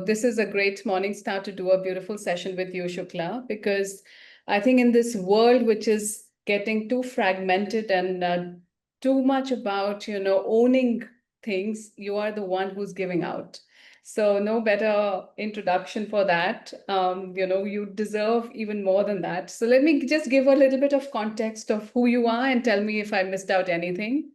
So this is a great morning start to do a beautiful session with you, Shukla, because I think in this world which is getting too fragmented and too much about, owning things, you are the one who's giving out. So no better introduction for that. You deserve even more than that. So let me just give a little bit of context of who you are and tell me if I missed out anything.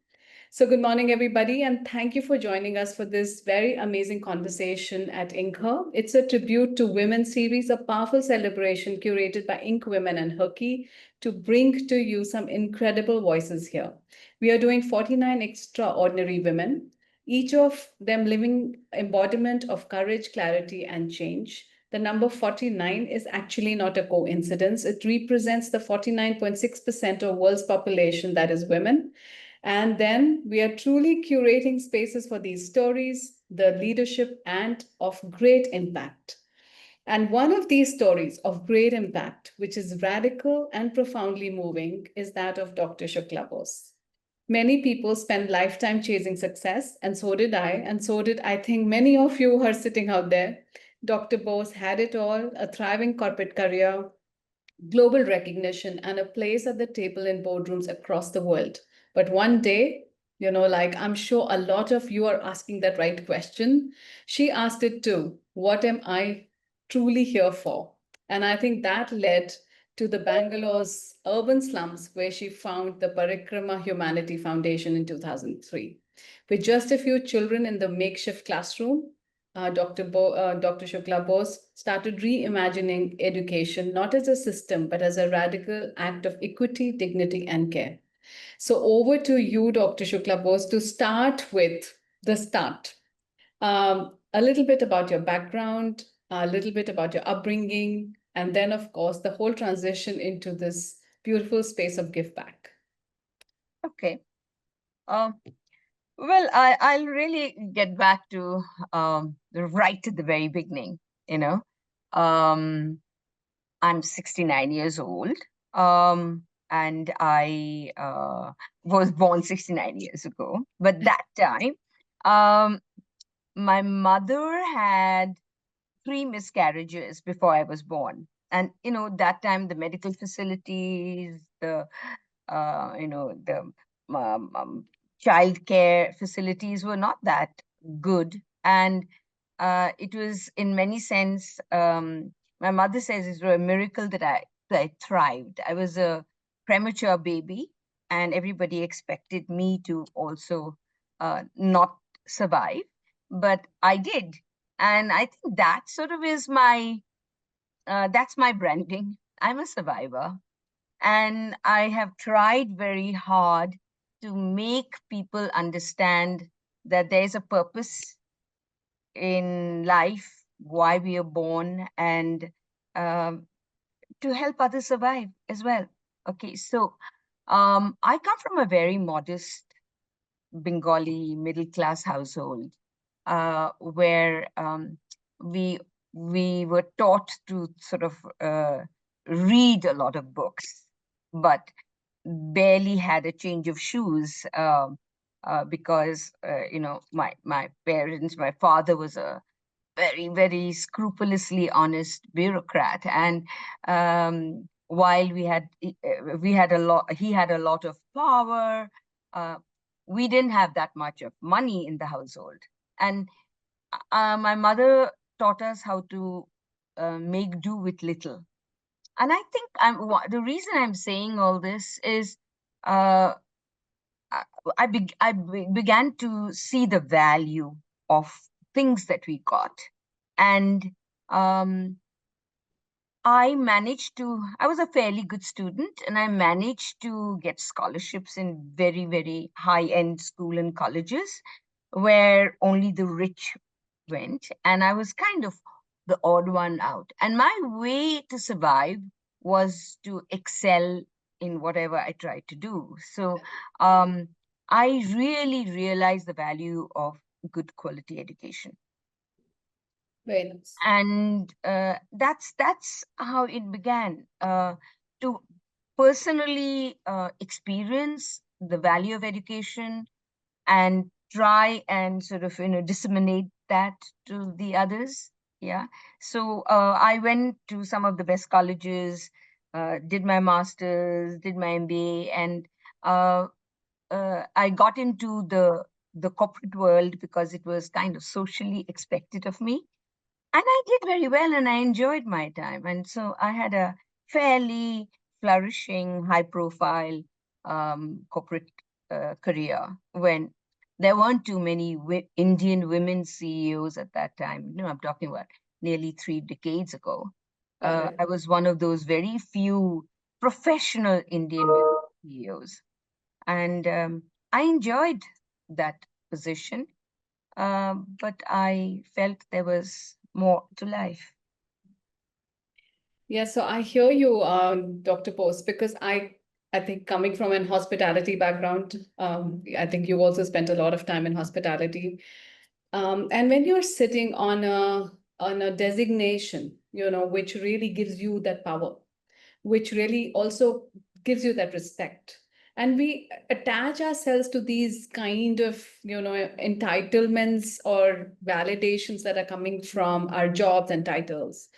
So good morning, everybody, and thank you for joining us for this very amazing conversation at Ink Her. It's a tribute to women series, a powerful celebration curated by Ink Women and Herky to bring to you some incredible voices here. We are doing 49 extraordinary women, each of them living embodiment of courage, clarity, and change. The number 49 is actually not a coincidence. It represents the 49.6% of world's population that is women. And then we are truly curating spaces for these stories, the leadership, and of great impact. And one of these stories of great impact, which is radical and profoundly moving, is that of Dr. Shukla Bose. Many people spend lifetime chasing success, and so did I, and so did I think many of you who are sitting out there. Dr. Bose had it all, a thriving corporate career, global recognition, and a place at the table in boardrooms across the world. But one day, like I'm sure a lot of you are asking that right question, she asked it too. What am I truly here for? And I think that led to the Bangalore's urban slums, where she found the Parikrma Humanity Foundation in 2003. With just a few children in the makeshift classroom, Dr. Shukla Bose started reimagining education not as a system, but as a radical act of equity, dignity, and care. So over to you, Dr. Shukla Bose, to start with the start. A little bit about your background, a little bit about your upbringing, and then, of course, the whole transition into this beautiful space of give back. Okay. Well, I'll really get back to right at the very beginning. You know, um, I'm 69 years old, and I was born 69 years ago. But that time, um, my mother had 3 miscarriages before I was born. And, that time the medical facilities, the child care facilities were not that good. And it was in many sense, my mother says it was a miracle that I thrived. I was a premature baby, and everybody expected me to also not survive. But I did. And I think that sort of is that's my branding. I'm a survivor. And I have tried very hard to make people understand that there's a purpose in life, why we are born, and um, to help others survive as well. Okay, so I come from a very modest Bengali middle class household where we we were taught to sort of read a lot of books, but barely had a change of shoes because my parents, my father was a very, very scrupulously honest bureaucrat, and while we had a lot, he had a lot of power. Uh, we didn't have that much of money in the household, and my mother taught us how to make do with little. And I think the reason I'm saying all this is uh, began to see the value of things that we got. And um, I was a fairly good student, and I managed to get scholarships in very, very high end school and colleges where only the rich went. And I was kind of the odd one out. And my way to survive was to excel in whatever I tried to do. So um, I really realized the value of good quality education. Very nice. And that's how it began, to personally experience the value of education and try and sort of disseminate that to the others. Yeah. So I went to some of the best colleges, did my master's, did my MBA, and uh, I got into the corporate world because it was kind of socially expected of me. And I did very well and I enjoyed my time. And so I had a fairly flourishing, high profile corporate career when there weren't too many Indian women CEOs at that time. I'm talking about nearly 3 decades ago. I Correct. was one of those very few professional Indian women CEOs. And I enjoyed that position, but I felt there was more to life. Yeah, so I hear you, Dr. Post, because I think coming from an hospitality background, I think you also spent a lot of time in hospitality. And when you're sitting on a designation, which really gives you that power, which really also gives you that respect. And we attach ourselves to these kind of, entitlements or validations that are coming from our jobs and titles.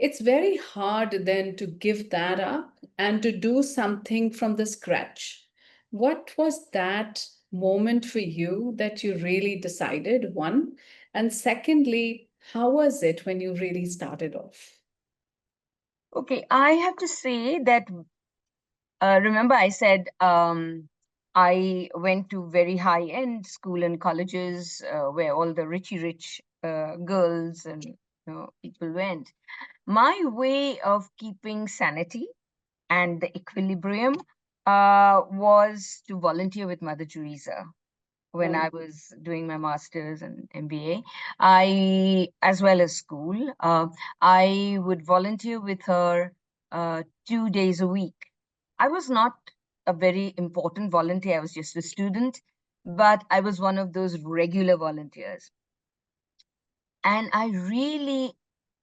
It's very hard then to give that up and to do something from the scratch. What was that moment for you that you really decided, one? And secondly, how was it when you really started off? Okay, I have to say that remember I said I went to very high-end school and colleges where all the rich girls and people went. My way of keeping sanity and the equilibrium was to volunteer with Mother Teresa when I Oh, was doing my master's and MBA. As well as school, I would volunteer with her 2 days a week. I was not a very important volunteer. I was just a student, but I was one of those regular volunteers. And I really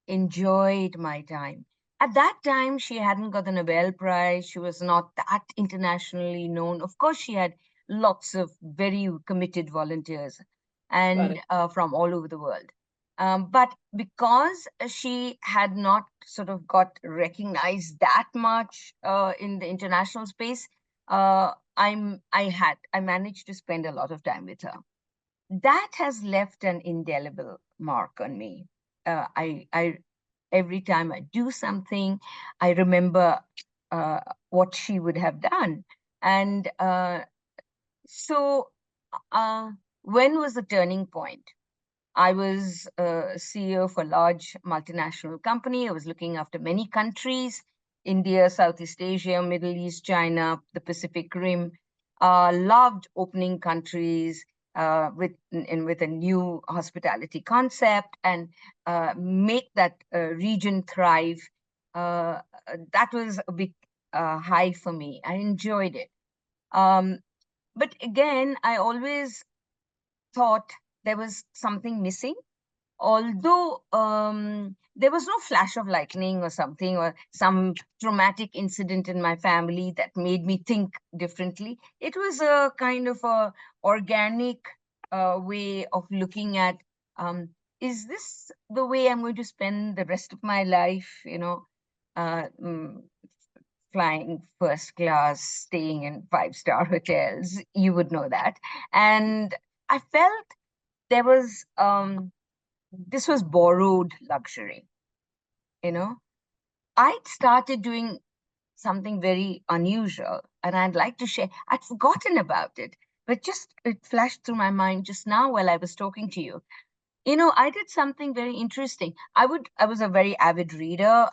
enjoyed my time. At that time, she hadn't got the Nobel Prize. She was not that internationally known. Of course, she had lots of very committed volunteers got and it. from all over the world. But because she had not sort of got recognized that much in the international space, I managed to spend a lot of time with her. That has left an indelible mark on me. I every time I do something, I remember what she would have done. And so, uh, when was the turning point? I was CEO of a large multinational company. I was looking after many countries: India, Southeast Asia, Middle East, China, the Pacific Rim. Loved opening countries with a new hospitality concept and make that region thrive. That was a big high for me. I enjoyed it. Um, but again, I always thought there was something missing, although there was no flash of lightning or something or some traumatic incident in my family that made me think differently. It was a kind of a organic way of looking at, um, is this the way I'm going to spend the rest of my life, uh, mm, flying first class, staying in five-star hotels? You would know that. And I felt there was this was borrowed luxury, you know. I'd started doing something very unusual and I'd like to share. I'd forgotten about it, but just it flashed through my mind just now while I was talking to you. I did something very interesting. I was a very avid reader.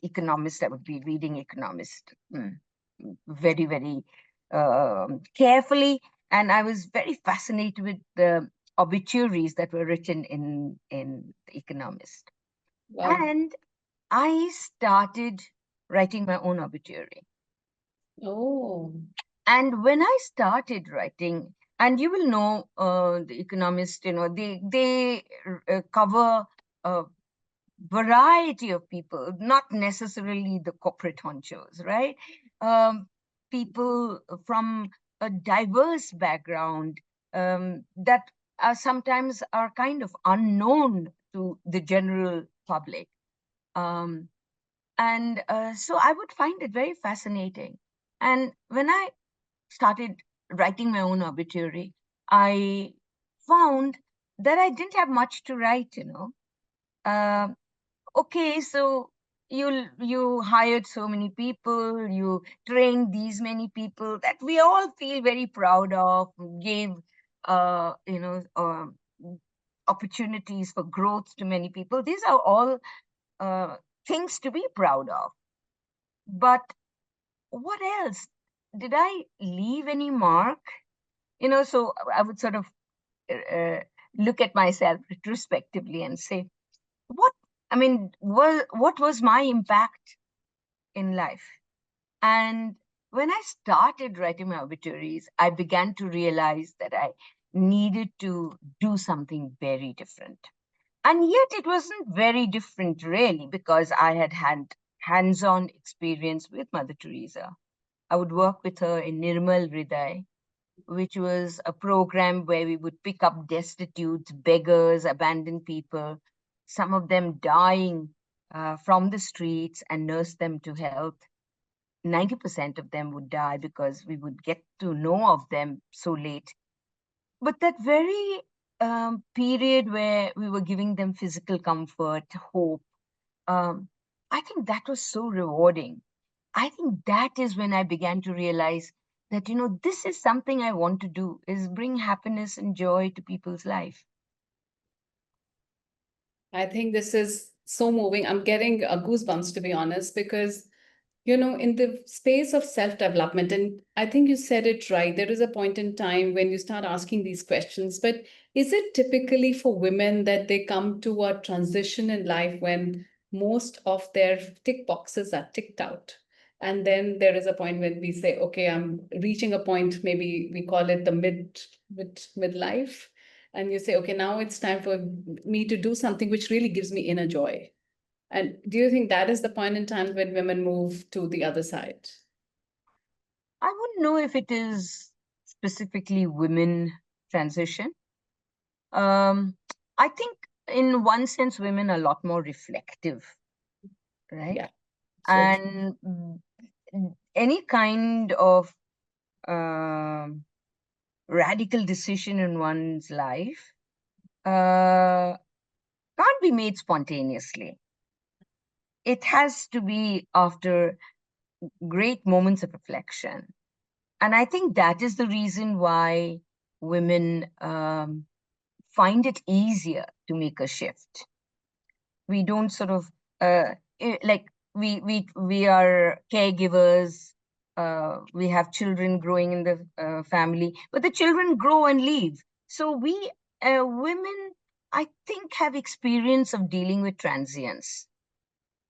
Economist. I would be reading Economist very, very carefully, and I was very fascinated with the obituaries that were written in The Economist. Wow. And I started writing my own obituary. Oh, And when I started writing, and you will know The Economist, they cover variety of people, not necessarily the corporate honchos, right? People from a diverse background that sometimes are kind of unknown to the general public. Um, and so I would find it very fascinating. And when I started writing my own obituary, I found that I didn't have much to write. Uh, okay, so you hired so many people, you trained these many people that we all feel very proud of, gave opportunities for growth to many people. These are all uh, things to be proud of. But what else? Did I leave any mark? So I would sort of uh, look at myself retrospectively and say, what I mean, what was my impact in life? And when I started writing my obituaries, I began to realize that I needed to do something very different. And yet it wasn't very different, really, because I had had hands on experience with Mother Teresa. I would work with her in Nirmal Hriday, which was a program where we would pick up destitutes, beggars, abandoned people, some of them dying from the streets, and nurse them to health. 90% of them would die because we would get to know of them so late. But that very period where we were giving them physical comfort, hope, um, I think that was so rewarding. I think that is when I began to realize that, this is something I want to do, is bring happiness and joy to people's life. I think this is so moving. I'm getting goosebumps, to be honest, because in the space of self-development, and I think you said it right, there is a point in time when you start asking these questions, but is it typically for women that they come to a transition in life when most of their tick boxes are ticked out? And then there is a point when we say, okay, I'm reaching a point, maybe we call it the midlife. And you say, okay, now it's time for me to do something which really gives me inner joy. And do you think that is the point in time when women move to the other side? I wouldn't know if it is specifically women transition. Um, I think in one sense, women are a lot more reflective, right? Yeah, so true. And any kind of um radical decision in one's life uh, can't be made spontaneously. It has to be after great moments of reflection. And I think that is the reason why women find it easier to make a shift. We don't sort of like we are caregivers. We have children growing in the family, but the children grow and leave. So we women, I think, have experience of dealing with transience.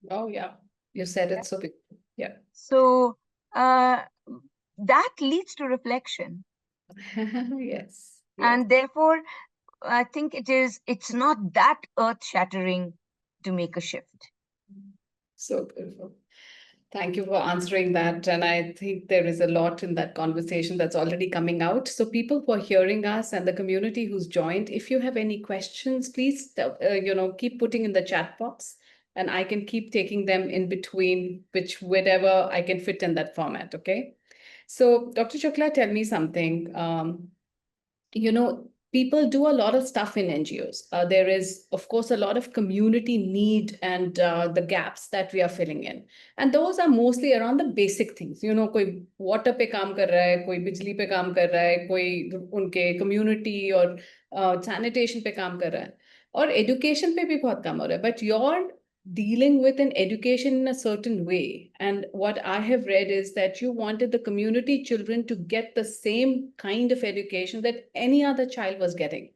Oh, yeah. You said it so big. Yeah. So uh, that leads to reflection, Yes. Yes. and therefore I think it's not that earth shattering to make a shift. So beautiful. Thank you for answering that. And I think there is a lot in that conversation that's already coming out. So, people who are hearing us and the community who's joined, if you have any questions, please, keep putting in the chat box, and I can keep taking them in between, which whatever I can fit in that format. Okay. So, Dr. Shukla, tell me something. People do a lot of stuff in NGOs. There is, of course, a lot of community need and the gaps that we are filling in. And those are mostly around the basic things. कोई water पे काम कर रहा है, कोई बिजली पे काम कर रहा है, कोई उनके community और sanitation पे काम कर रहा है, और education पे भी बहुत काम हो रहा है. But you're dealing with an education in a certain way. And what I have read is that you wanted the community children to get the same kind of education that any other child was getting.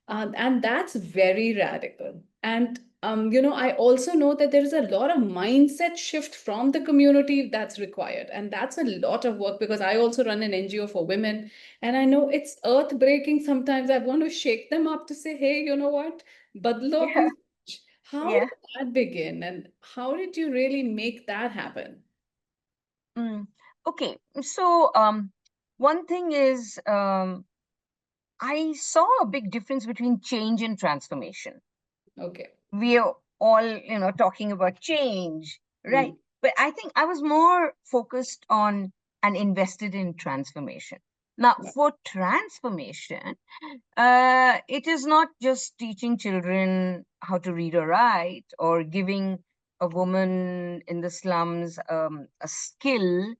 And that's very radical. And I also know that there is a lot of mindset shift from the community that's required. And that's a lot of work because I also run an NGO for women. And I know it's earth breaking sometimes. I want to shake them up to say, hey, you know what? Badlo Yeah, apni soch. How yeah. did that begin? And how did you really make that happen? Mm. Okay, so one thing is I saw a big difference between change and transformation. Okay. We are all, talking about change, right? Mm. But I think I was more focused on and invested in transformation. Now, Right. for transformation, it is not just teaching children how to read or write or giving a woman in the slums a skill.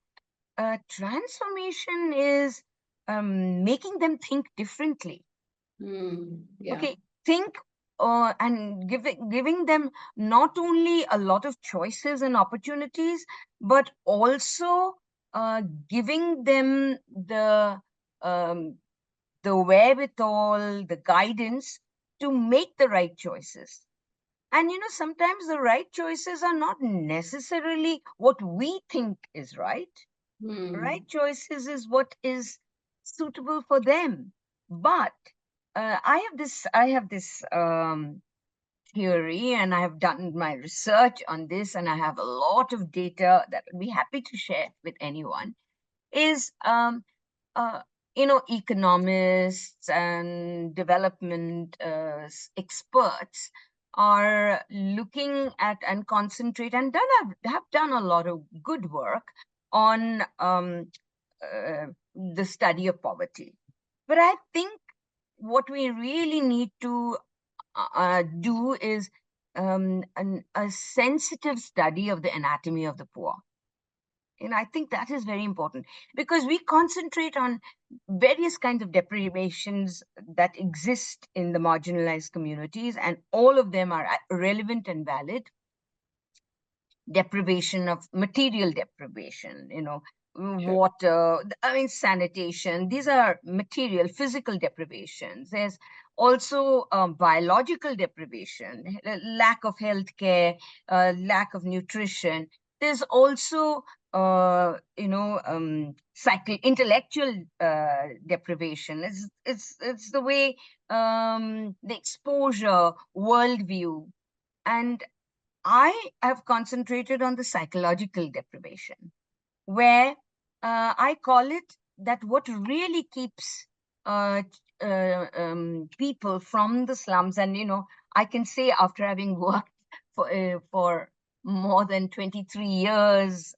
Transformation is making them think differently. Yeah. Okay, think and giving them not only a lot of choices and opportunities, but also giving them um, the wherewithal, the guidance to make the right choices. And sometimes the right choices are not necessarily what we think is right. Right Mm. choices is what is suitable for them. But I have this theory, and I have done my research on this, and I have a lot of data that I'd be happy to share with anyone. Is uh, economists and development experts are looking at and concentrate and have done a lot of good work on uh, the study of poverty. But I think what we really need to do is a sensitive study of the anatomy of the poor. And I think that is very important because we concentrate on various kinds of deprivations that exist in the marginalized communities, and all of them are relevant and valid. Deprivation of material deprivation, Sure. water, I mean, sanitation. These are material, physical deprivations. There's also biological deprivation, lack of healthcare, lack of nutrition. There's also, intellectual deprivation. It's the way, the exposure, worldview, and I have concentrated on the psychological deprivation, where I call it that what really keeps uh, people from the slums. And, I can say after having worked for more than 23 years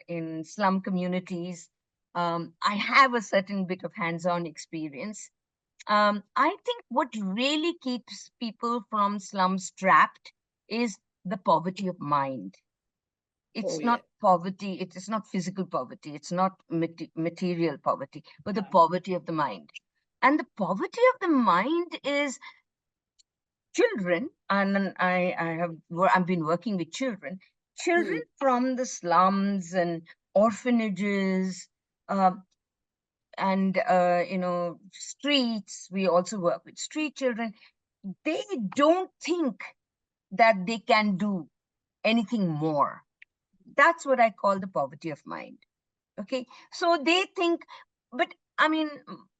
in slum communities, I have a certain bit of hands-on experience. I think what really keeps people from slums trapped is the poverty of mind. Oh, It's yeah. not poverty, it is not physical poverty, it's not material poverty, but the Yeah. poverty of the mind. And the poverty of the mind is children, and I've been working with children Mm. from the slums and orphanages, uh, and streets. We also work with street children. They don't think that they can do anything more. That's what I call the poverty of mind. Okay, so they think, but I mean,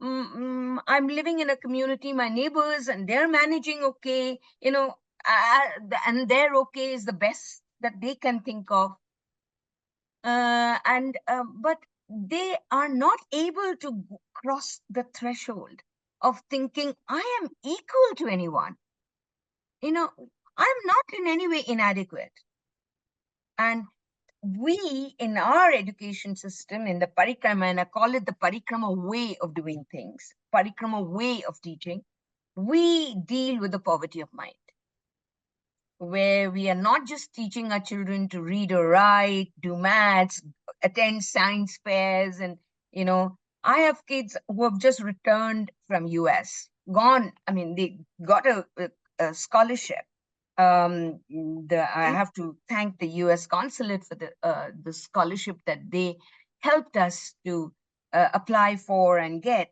I'm living in a community, my neighbors, and they're managing okay, and their okay is the best that they can think of. And But they are not able to cross the threshold of thinking I am equal to anyone. I'm not in any way inadequate. And we, in our education system, in the Parikrma, and I call it the Parikrma way of doing things, Parikrma way of teaching, we deal with the poverty of mind, where we are not just teaching our children to read or write, do maths, attend science fairs, and I have kids who have just returned from US, gone. I mean, they got a scholarship. I have to thank the U.S. consulate for the scholarship that they helped us to apply for and get.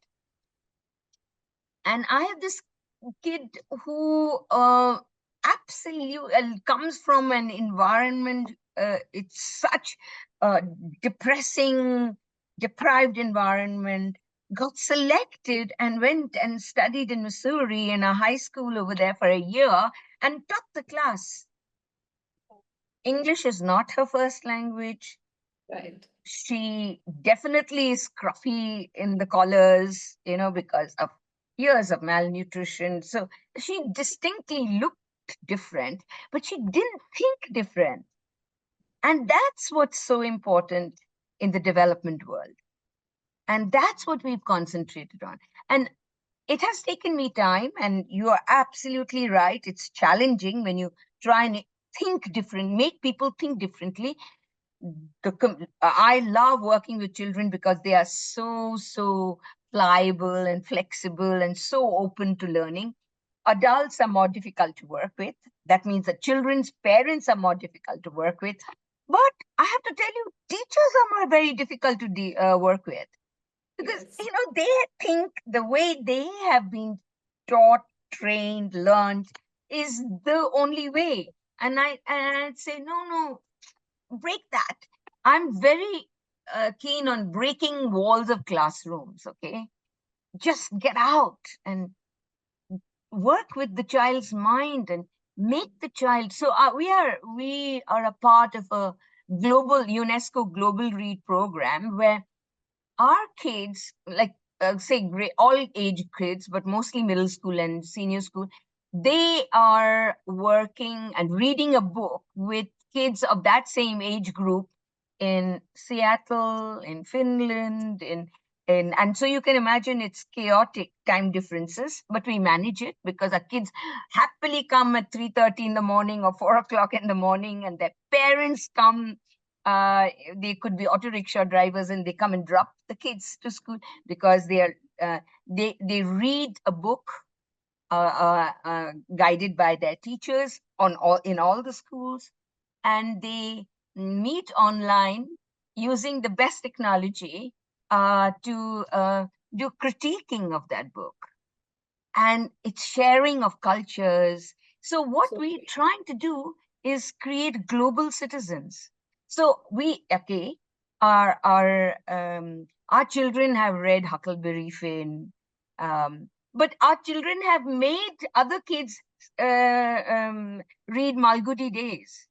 And I have this kid who absolutely comes from an environment. It's such a depressing, deprived environment. Got selected and went and studied in Missouri in a high school over there for a year and taught the class. English is not her first language. Right. She definitely is scruffy in the collars, because of years of malnutrition. So she distinctly looked different, but she didn't think different. And that's what's so important in the development world. And that's what we've concentrated on. And it has taken me time, and you are absolutely right. It's challenging when you try and think different, make people think differently. I love working with children because they are so pliable and flexible and so open to learning. Adults are more difficult to work with. That means that children's parents are more difficult to work with. But I have to tell you, teachers are more very difficult to work with, because Yes. they think the way they have been taught, trained, learned is the only way. And I'd say, no, break that. I'm very keen on breaking walls of classrooms. Okay, just get out and work with the child's mind and make the child. So we are a part of a global UNESCO Global Read program, where our kids, like say all age kids, but mostly middle school and senior school, they are working and reading a book with kids of that same age group in Seattle, in Finland, and so you can imagine it's chaotic time differences, but we manage it because our kids happily come at 3:30 in the morning or 4 o'clock in the morning, and their parents come. They could be auto rickshaw drivers, and they come and drop the kids to school because they read a book guided by their teachers in all the schools, and they meet online using the best technology to do critiquing of that book, and it's sharing of cultures. So what So we're great. trying to do is create global citizens. So our children have read Huckleberry Finn, but our children have made other kids read Malgudi Days.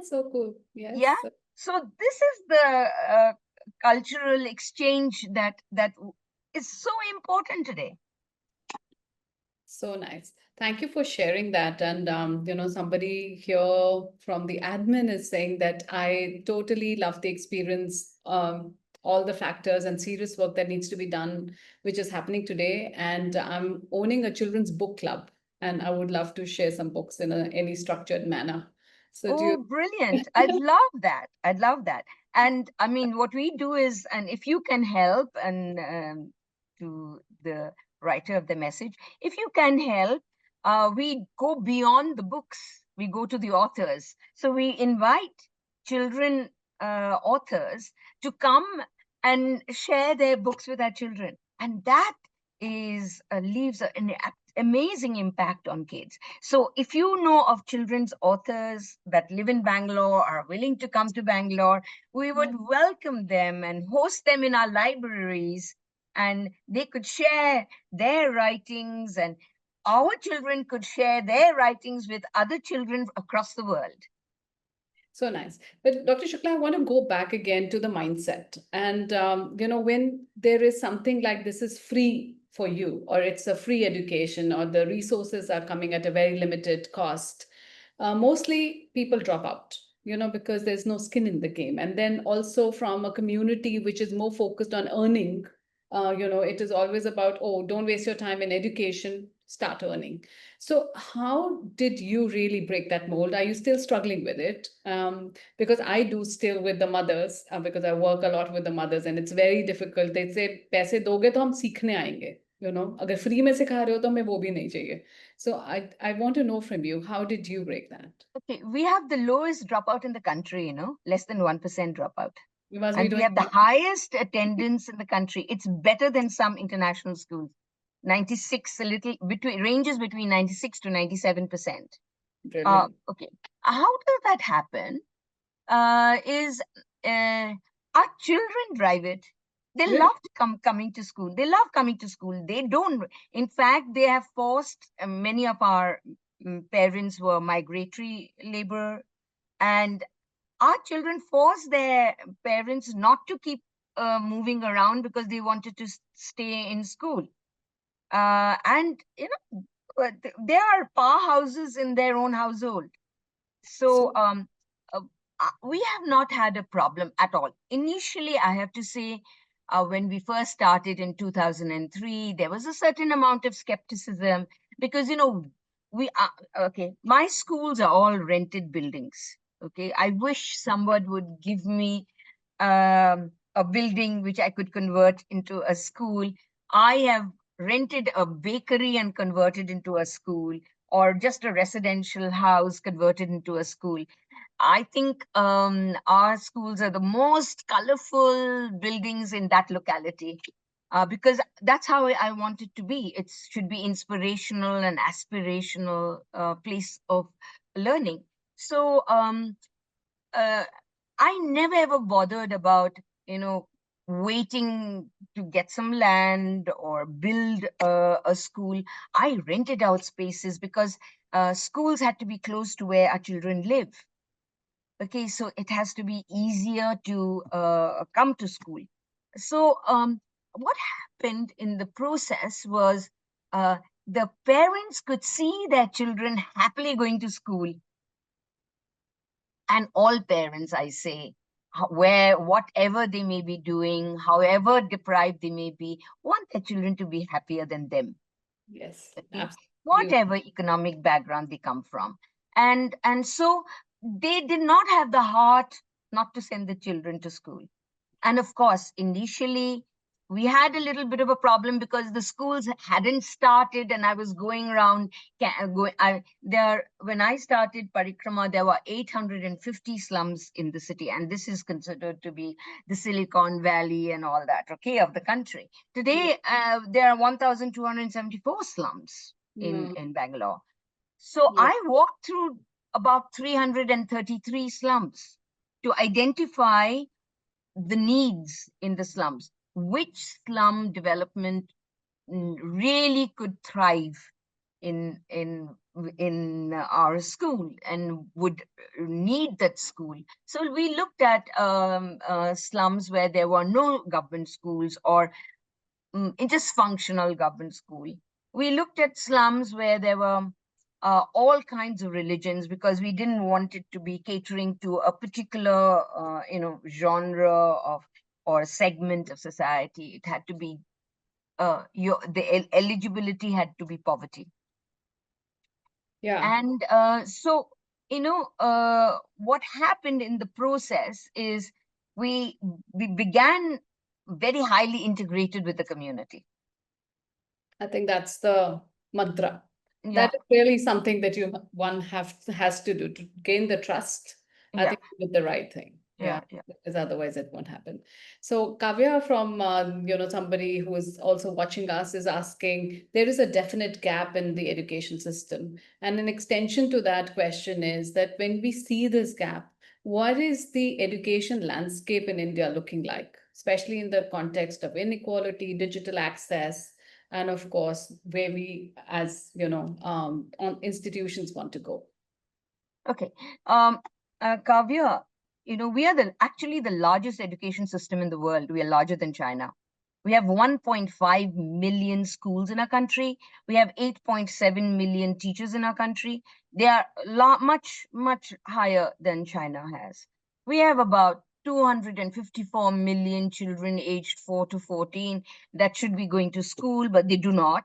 So cool. Yeah. Yes. So this is the cultural exchange that is so important today. So nice. Thank you for sharing that. And somebody here from the admin is saying that I totally love the experience, all the factors and serious work that needs to be done, which is happening today. And I'm owning a children's book club, and I would love to share some books in any structured manner. So do you? Oh, brilliant. I'd love that. I'd love that. And I mean, what we do is, and if you can help, and to the writer of the message, if you can help, we go beyond the books, we go to the authors. So we invite children authors to come and share their books with our children. And that leaves an amazing impact on kids. So if you know of children's authors that live in Bangalore, are willing to come to Bangalore, we would welcome them and host them in our libraries, and they could share their writings, and our children could share their writings with other children across the world. So nice. But Dr. Shukla, I want to go back again to the mindset. And, when there is something like this is free for you, or it's a free education, or the resources are coming at a very limited cost, mostly people drop out, because there's no skin in the game. And then also from a community which is more focused on earning, it is always about, oh, don't waste your time in education, start earning. So how did you really break that mold? Are you still struggling with it? Because I do still with the mothers, because I work a lot with the mothers, and it's very difficult. They say, पैसे दोगे तो हम सीखने आएंगे. अगर free में सिखा रहे हो तो हमें वो भी नहीं चाहिए. So I want to know from you, how did you break that? Okay, we have the lowest dropout in the country, less than 1% dropout. You must be And we doing have the highest attendance in the country. It's better than some international schools. 96, a little between ranges between 96 to 97%. brilliant. Okay. How does that happen? Is Our children drive it. They Really? love coming to school. They love coming to school. They don't. In fact, they have forced many of our parents were migratory labor, and our children force their parents not to keep moving around because they wanted to stay in school. And they are powerhouses in their own household. So we have not had a problem at all. Initially, I have to say, when we first started in 2003, there was a certain amount of skepticism because, we are, okay, my schools are all rented buildings. Okay, I wish someone would give me a building which I could convert into a school. I have rented a bakery and converted into a school, or just a residential house converted into a school. I think our schools are the most colorful buildings in that locality, because that's how I want it to be. It should be inspirational and aspirational place of learning. So uh, I never ever bothered about, waiting to get some land or build a school. I rented out spaces because schools had to be close to where our children live. Okay, so it has to be easier to come to school. So what happened in the process was uh, the parents could see their children happily going to school, and all parents, I say, where whatever they may be doing, however deprived they may be, want their children to be happier than them. Yes, Okay, absolutely. whatever economic background they come from, and so they did not have the heart not to send the children to school. And of course, initially, we had a little bit of a problem because the schools hadn't started, and I was going around. When I started Parikrma, there were 850 slums in the city, and this is considered to be the Silicon Valley and all that, okay, of the country. Yeah. Today, there are 1,274 slums No. in Bangalore. So Yeah. I walked through about 333 slums to identify the needs in the slums, which slum development really could thrive in in in our school and would need that school. So we looked at slums where there were no government schools, or dysfunctional government school. We looked at slums where there were all kinds of religions, because we didn't want it to be catering to a particular, genre of or segment of society. It had to be eligibility had to be poverty. Yeah. And so, what happened in the process is we we began very highly integrated with the community. I think that's the mantra. Yeah, That is really something that one has to do to gain the trust. I yeah, think with the right thing. yeah, Yeah, yeah. because otherwise it won't happen. So Kavya, from somebody who is also watching us, is asking, there is a definite gap in the education system, and an extension to that question is that when we see this gap, what is the education landscape in India looking like, especially in the context of inequality, digital access, and of course where we as on institutions want to go. Okay. Um, Kavya, we are actually the largest education system in the world. We are larger than China. We have 1.5 million schools in our country. We have 8.7 million teachers in our country. They are much, much higher than China has. We have about 254 million children aged 4 to 14 that should be going to school, but they do not.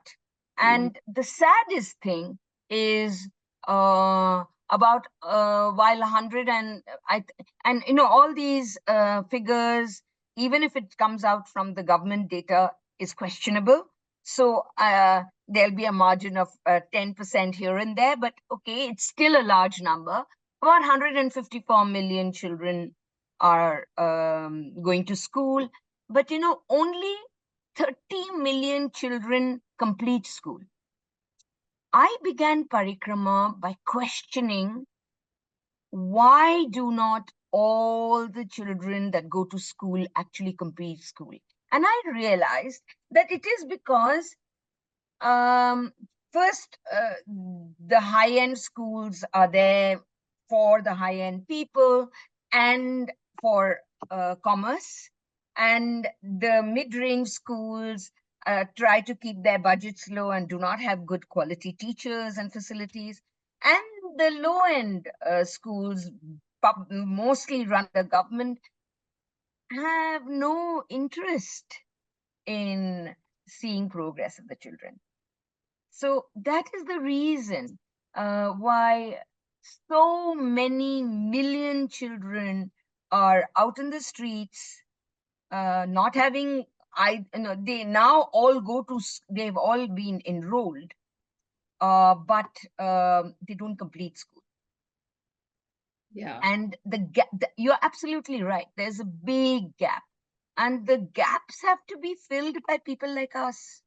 Mm. And the saddest thing is, about while 100 and all these figures, even if it comes out from the government data, is questionable. So there'll be a margin of 10% here and there, but okay, it's still a large number. About 154 million children are going to school, but only 30 million children complete school. I began Parikrama by questioning, why do not all the children that go to school actually complete school? And I realized that it is because, um, first, the high end schools are there for the high end people and for commerce, and the mid range schools try to keep their budgets low and do not have good quality teachers and facilities. And the low end schools, mostly run the government, have no interest in seeing progress of the children. So that is the reason why so many million children are out in the streets, not having, they now all go to, they've all been enrolled, but they don't complete school. Yeah. And the gap, you're absolutely right. There's a big gap, and the gaps have to be filled by people like us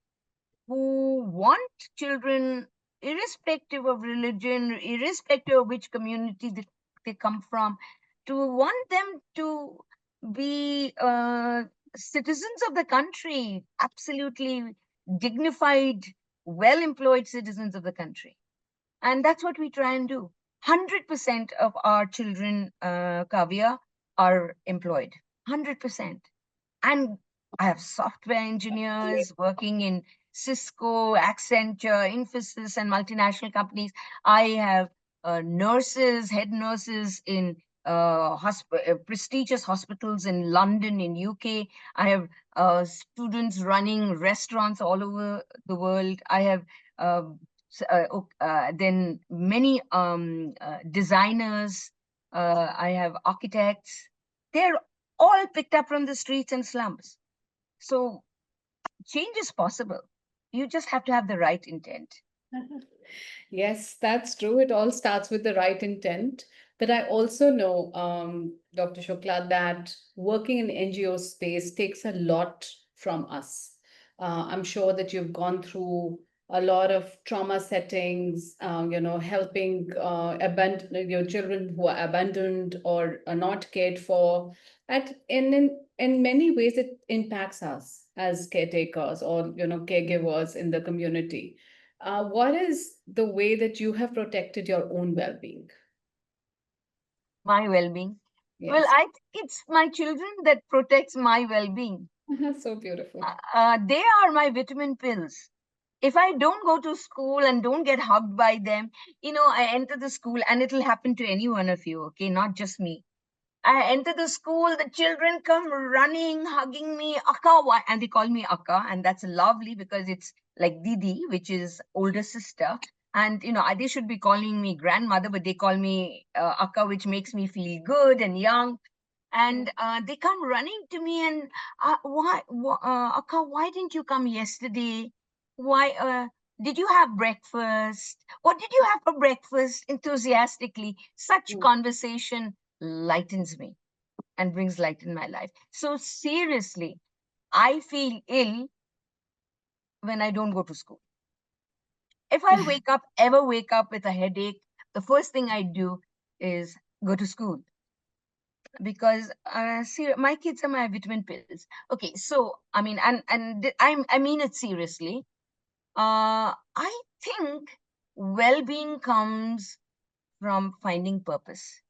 who want children, irrespective of religion, irrespective of which community they come from, to want them to be citizens of the country, absolutely dignified, well employed citizens of the country. And that's what we try and do. 100% of our children, Kavya, are employed. 100%. And I have software engineers working in Cisco, Accenture, Infosys, and multinational companies. I have nurses, head nurses in prestigious hospitals in London, in UK. I have students running restaurants all over the world. I have then many designers. I have architects. They're all picked up from the streets and slums. So change is possible. You just have to have the right intent. Yes, that's true. It all starts with the right intent. But I also know, Dr. Shukla, that working in NGO space takes a lot from us. I'm sure that you've gone through a lot of trauma settings, helping abandon your children who are abandoned or are not cared for. In many ways, it impacts us as caretakers or caregivers in the community. What is the way that you have protected your own well-being? My well-being. Well, Yes. I think it's my children that protects my well-being. So beautiful. They are my vitamin pills. If I don't go to school and don't get hugged by them, I enter the school, and it'll happen to any one of you, okay, not just me. I enter the school, the children come running, hugging me, Akka, why? And they call me Akka, and that's lovely because it's like Didi, which is older sister. And they should be calling me grandmother, but they call me Akka, which makes me feel good and young. And they come running to me and Akka, why didn't you come yesterday? Why did you have breakfast? What did you have for breakfast? Enthusiastically, such Mm. conversation lightens me and brings light in my life. So seriously, I feel ill when I don't go to school. If I ever wake up with a headache, the first thing I do is go to school, because see, my kids are my vitamin pills. Okay, so I mean, I mean it seriously. I think well-being comes from finding purpose.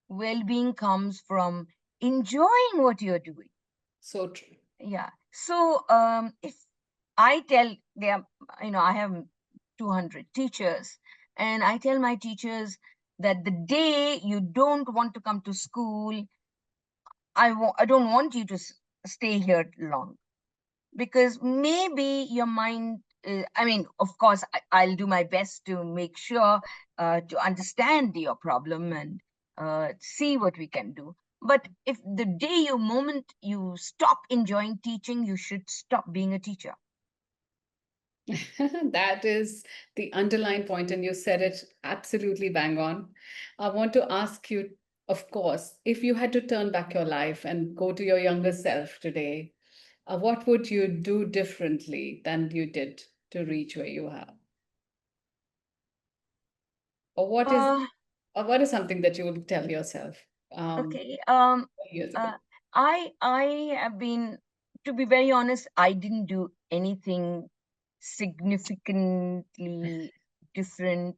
Well-being comes from enjoying what you're doing. So true. Yeah. So if I tell them, I have 200 teachers, and I tell my teachers that the day you don't want to come to school, I don't want you to stay here long, because maybe your mind, I mean, of course, I'll do my best to make sure to understand your problem and see what we can do. But if the day moment you stop enjoying teaching, you should stop being a teacher. That is the underlying point, and you said it absolutely bang on. I want to ask you, of course, if you had to turn back your life and go to your younger self today, what would you do differently than you did to reach where you are? Or Uh, what is something that you would tell yourself okay. years ago? Uh, I have been, to be very honest, I didn't do anything significantly different,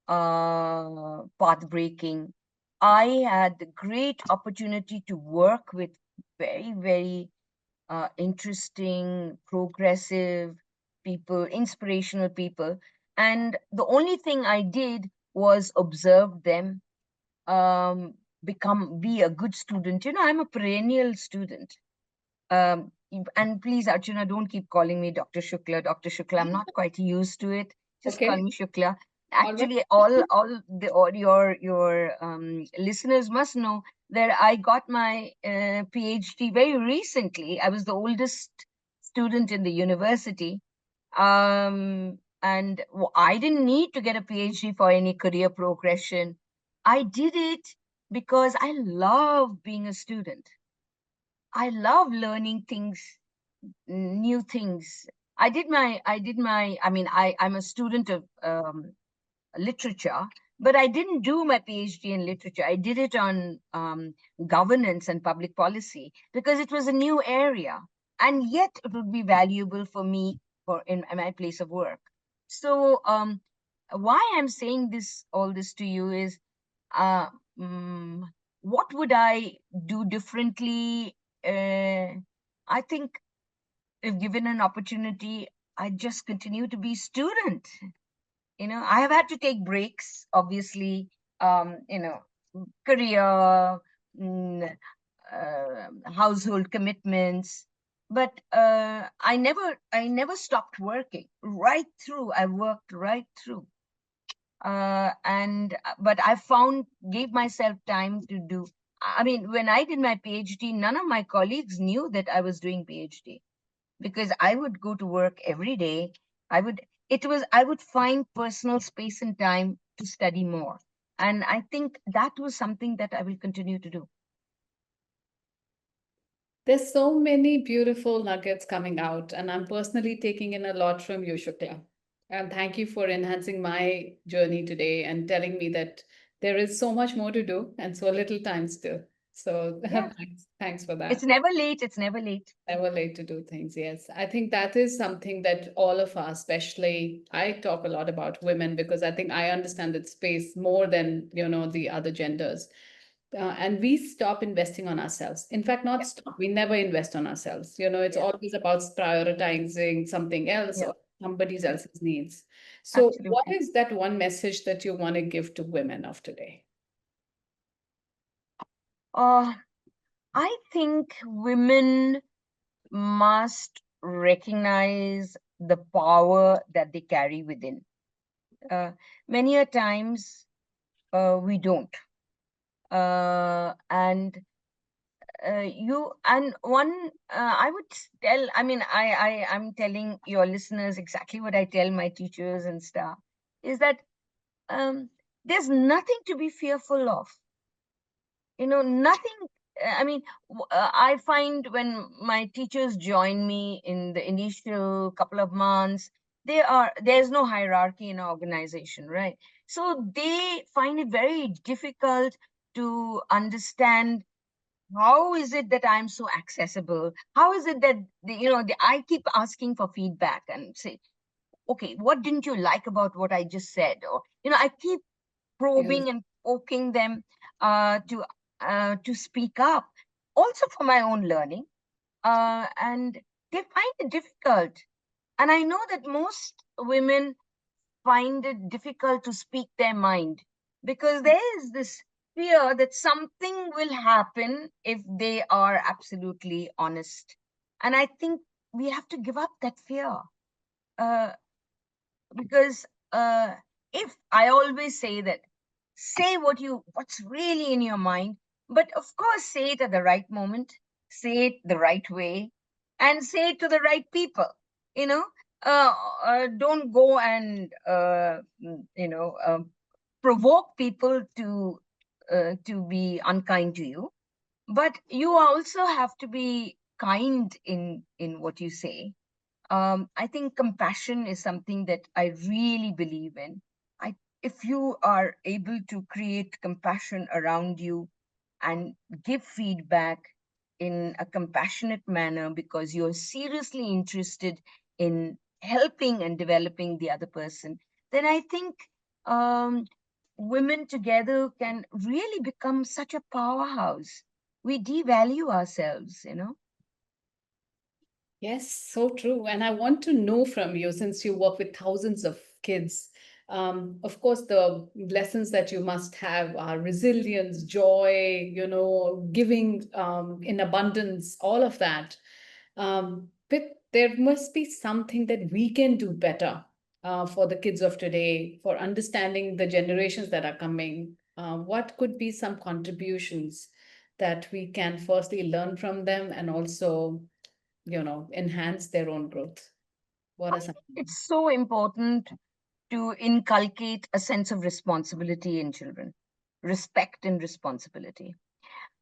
path breaking. I had the great opportunity to work with very, very interesting, progressive people, inspirational people. And the only thing I did was observe them, be a good student. I'm a perennial student. And please, Archana, don't keep calling me Dr. Shukla. Dr. Shukla, I'm not quite used to it. Just call Okay. me Shukla. All right. Actually, all your listeners must know that I got my PhD very recently. I was the oldest student in the university, and I didn't need to get a PhD for any career progression. I did it because I love being a student. I love learning things, new things. I'm a student of literature, but I didn't do my PhD in literature. I did it on governance and public policy because it was a new area, and yet it would be valuable for me for in my place of work. So, why I'm saying all this to you is, uh, mm, what would I do differently? I think if given an opportunity, I just continue to be student. I have had to take breaks, obviously, career, mm, household commitments, but I never stopped working right through. I worked right through. And but I found gave myself time to do. I mean, when I did my PhD, none of my colleagues knew that I was doing PhD because I would go to work every day. I would find personal space and time to study more. And I think that was something that I will continue to do. There's so many beautiful nuggets coming out, and I'm personally taking in a lot from you, Shukla. And thank you for enhancing my journey today and telling me that there is so much more to do and so little time still. So Yeah. thanks for It's that. never late. It's never late. Never late to do things. Yes. I think that is something that all of us, especially I talk a lot about women because I think I understand that space more than, the other genders. And we stop investing on ourselves. In fact, not Yeah. stop, we never invest on ourselves. It's Yeah. always about prioritizing something else Yeah. or somebody Yeah. else's needs. So, what Absolutely. is that one message that you want to give to women of today? Uh, I think women must recognize the power that they carry within. Many a times we don't. And you and one I would tell, I'm telling your listeners exactly what I tell my teachers and staff, is that um, there's nothing to be fearful of. Nothing. I find when my teachers join me in the initial couple of months, there's no hierarchy in our organization, right? So they find it very difficult to understand how is it that I'm so accessible? How is it that I keep asking for feedback and say, okay, what didn't you like about what I just said? Or I keep Yes. probing and poking them to speak up, also for my own learning. And they find it difficult. And I know that most women find it difficult to speak their mind because there is this fear that something will happen if they are absolutely honest. And I think we have to give up that fear, uh, because if I always say that, say what's really in your mind, but of course say it at the right moment, say it the right way, and say it to the right people. You know, don't go and provoke people to be unkind to you, but you also have to be kind in what you say. I think compassion is something that I really believe in. If you are able to create compassion around you and give feedback in a compassionate manner because you're seriously interested in helping and developing the other person, then I think um, women together can really become such a powerhouse. We devalue ourselves. Yes, so true. And I want to know from you, since you work with thousands of kids, of course, the lessons that you must have are resilience, joy, giving in abundance, all of that. But there must be something that we can do better for the kids of today, for understanding the generations that are coming. What could be some contributions that we can firstly learn from them and also enhance their own growth? What I are some? think it's so important to inculcate a sense of responsibility in children, respect and responsibility.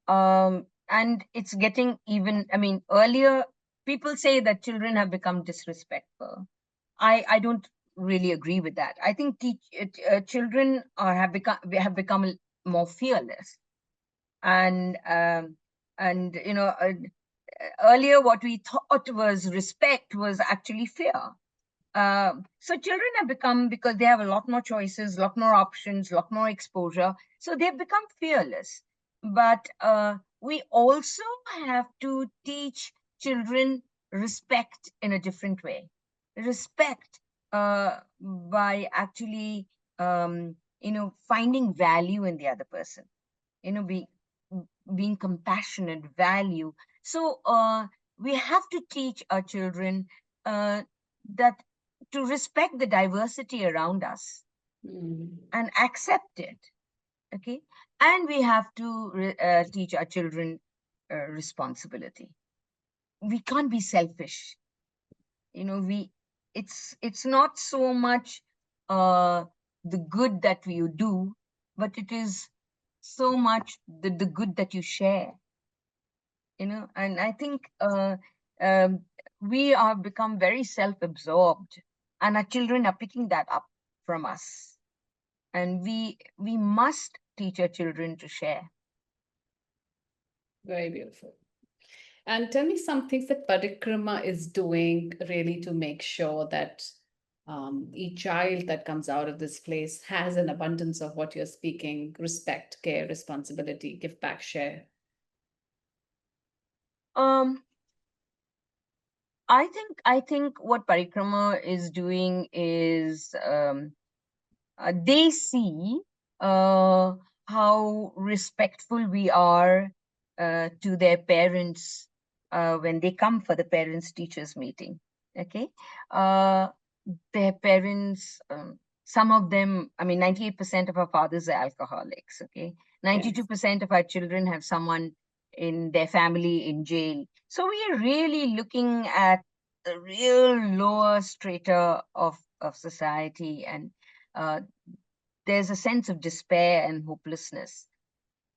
And it's getting even, I mean, earlier people say that children have become disrespectful. I don't really agree with that. I think children have become more fearless, and earlier what we thought was respect was actually fear. So children have become, because they have a lot more choices, a lot more options, a lot more exposure, so they've become fearless. But we also have to teach children respect in a different way. Respect by actually, finding value in the other person. You know, being compassionate, value. So we have to teach our children uh, that to respect the diversity around us Mm, and accept it. Okay, and we have to teach our children responsibility. We can't be selfish. We it's not so much uh, the good that you do, but it is so much the good that you share. And I think um, we are become very self-absorbed, and our children are picking that up from us, and we must teach our children to share. very beautiful. And tell me some things that Parikrma is doing really to make sure that each child that comes out of this place has an abundance of what you're speaking: respect, care, responsibility, give back, share. um I think what Parikrama is doing is, they see uh, how respectful we are to their parents when they come for the parents teachers meeting. Okay. uh, their parents, some of them, I mean, 98% of our fathers are alcoholics. Okay. Yes. 92% of our children have someone in their family in jail. So we are really looking at the real lower strata of society, and uh, there's a sense of despair and hopelessness.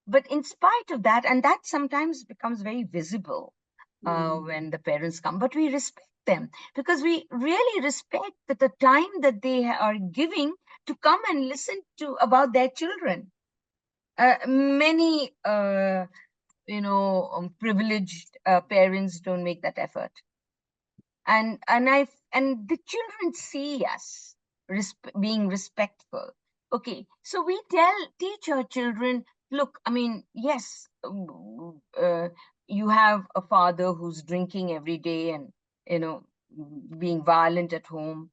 But in spite of that, and that sometimes becomes very visible Mm, when the parents come, but we respect them because we really respect that the time that they are giving to come and listen to about their children. Many privileged parents don't make that effort, and the children see us being respectful. Okay, so we teach our children, look, I mean, yes, you have a father who's drinking every day and you know being violent at home.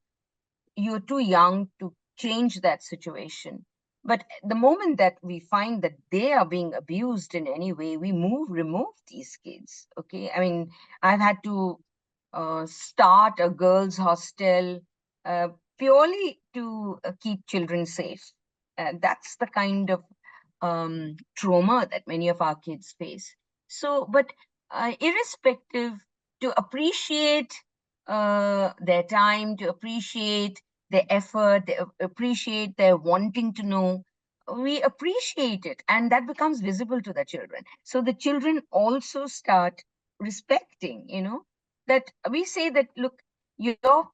You're too young to change that situation. But the moment that we find that they are being abused in any way, we remove these kids. Okay, I mean, I've had to start a girls' hostel uh, purely to keep children safe. That's the kind of trauma that many of our kids face. So, but irrespective, to appreciate their time, to appreciate their effort, appreciate their wanting to know, we appreciate it, and that becomes visible to the children. So the children also start respecting, that we say that, look, your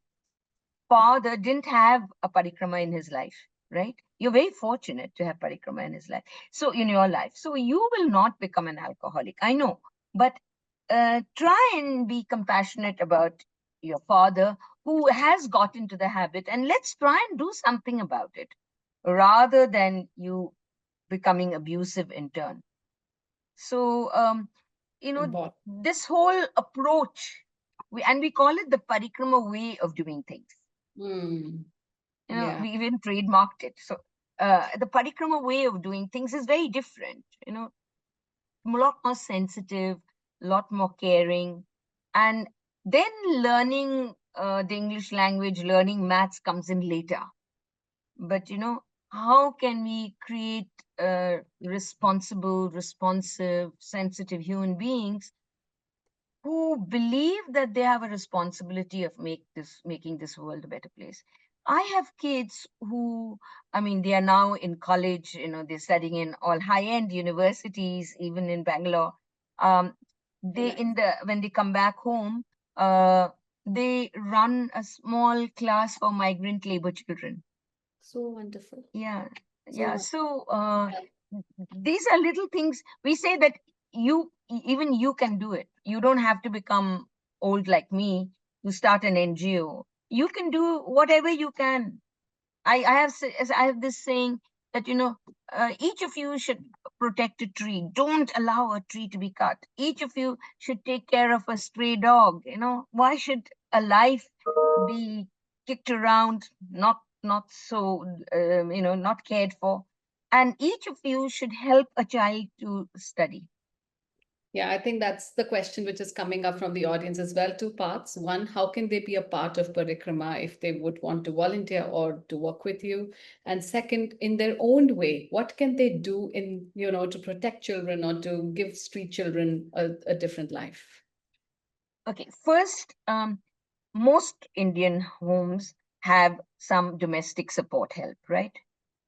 father didn't have a parikrama in his life, right? You're very fortunate to have parikrama in his life. So in your life, so you will not become an alcoholic. I know, but try and be compassionate about your father who has got into the habit, and let's try and do something about it, rather than you becoming abusive in turn. So, important. this whole approach We call it the Parikrama way of doing things. Mm. We Yeah. even trademarked it. So the Parikrama way of doing things is very different. A lot more sensitive, a lot more caring, and then learning the English language, learning maths comes in later. But how can we create responsible, responsive, sensitive human beings who believe that they have a responsibility of making this world a better place? I have kids who, I mean, they are now in college, they're studying in all high-end universities, even in Bangalore. Um, they Nice. in the when they come back home, uh, they run a small class for migrant labor children. So wonderful. Yeah, So yeah. wonderful. So these are little things. We say that even you can do it. You don't have to become old like me to start an NGO. You can do whatever you can. I have this saying that each of you should protect a tree. Don't allow a tree to be cut. Each of you should take care of a stray dog. Why should a life be kicked around, not so not cared for? And each of you should help a child to study. Yeah, I think that's the question which is coming up from the audience as well. Two parts. One, how can they be a part of Parikrama if they would want to volunteer or to work with you? And second, in their own way, what can they do to protect children or to give street children a different life? Okay, first, most Indian homes have some domestic support help, right?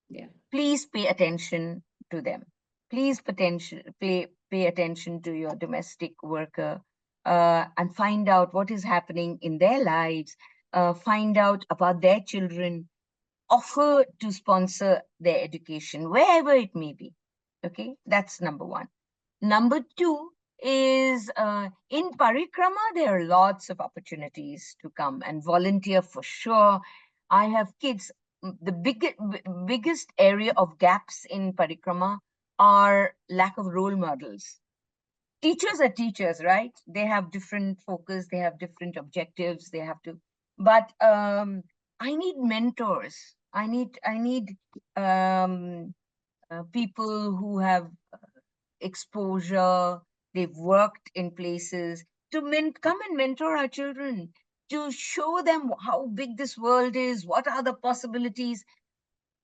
Yeah. Please pay attention to them. Please pay attention to your domestic worker, and find out what is happening in their lives, find out about their children, offer to sponsor their education, wherever it may be. Okay, that's number one. Number two is in Parikrama, there are lots of opportunities to come and volunteer for sure. I have kids. The biggest area of gaps in Parikrama are lack of role models. Teachers are teachers, right? They have different focus, they have different objectives, they have to. But I need mentors. I need people who have exposure, they've worked in places to come and mentor our children, to show them how big this world is, what are the possibilities.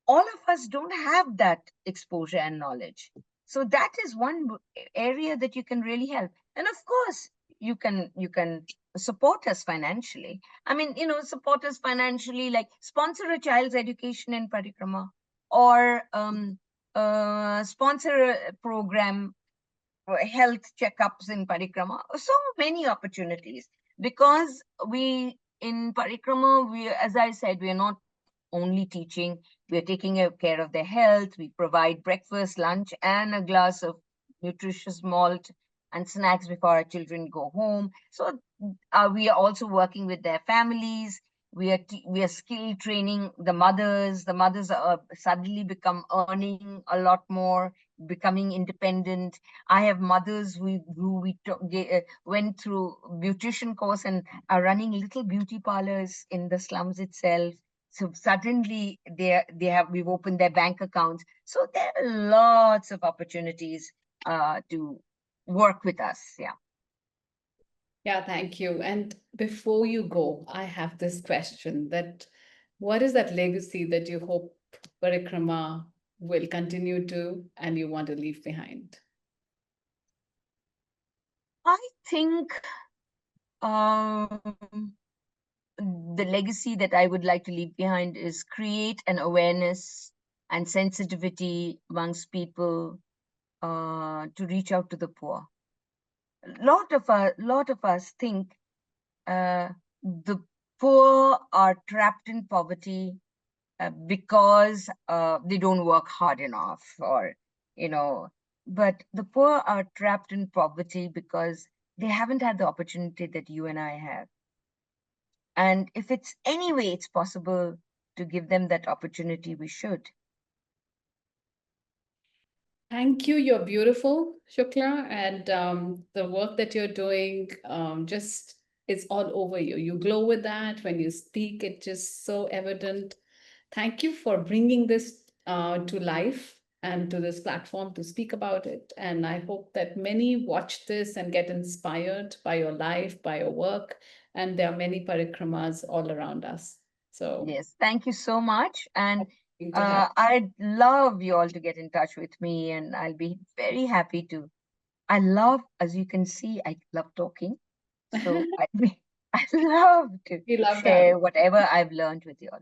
All of us don't have that exposure and knowledge. So that is one area that you can really help. And of course, you can support us financially. I mean, support us financially, like sponsor a child's education in Parikrama, or sponsor a program for health checkups in Parikrama. So many opportunities, because we in Parikrama, as I said, we are not only teaching, we are taking care of their health. We provide breakfast, lunch, and a glass of nutritious malt and snacks before our children go home. So we are also working with their families. We are skill training the mothers. The mothers are suddenly become earning a lot more, becoming independent. I have mothers who went through beautician course and are running little beauty parlors in the slums itself. So suddenly we've opened their bank accounts. So there are lots of opportunities to work with us. Yeah. Yeah, thank you. And before you go, I have this question that what is that legacy that you hope Parikrama will continue to and you want to leave behind? I think um, the legacy that I would like to leave behind is create an awareness and sensitivity amongst people to reach out to the poor. Lot of us think the poor are trapped in poverty because they don't work hard enough, or you know but the poor are trapped in poverty because they haven't had the opportunity that you and I have. And if it's any way it's possible to give them that opportunity, we should. Thank you. You're beautiful, Shukla, and the work that you're doing just it's all over you. You glow with that. When you speak, it's just so evident. Thank you for bringing this to life and to this platform to speak about it. And I hope that many watch this and get inspired by your life, by your work. And there are many parikramas all around us. So Yes, thank you so much. And to have. I'd love you all to get in touch with me, and I'll be very happy to. I love, as you can see, I love talking. So I love to We love having. share whatever I've learned with you all.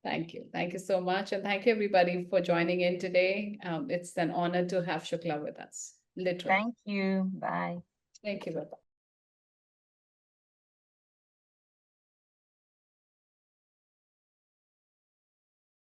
Thank you. Thank you so much. And thank you, everybody, for joining in today. It's an honor to have Shukla with us, literally. Thank you. Bye. Thank you. Bye-bye.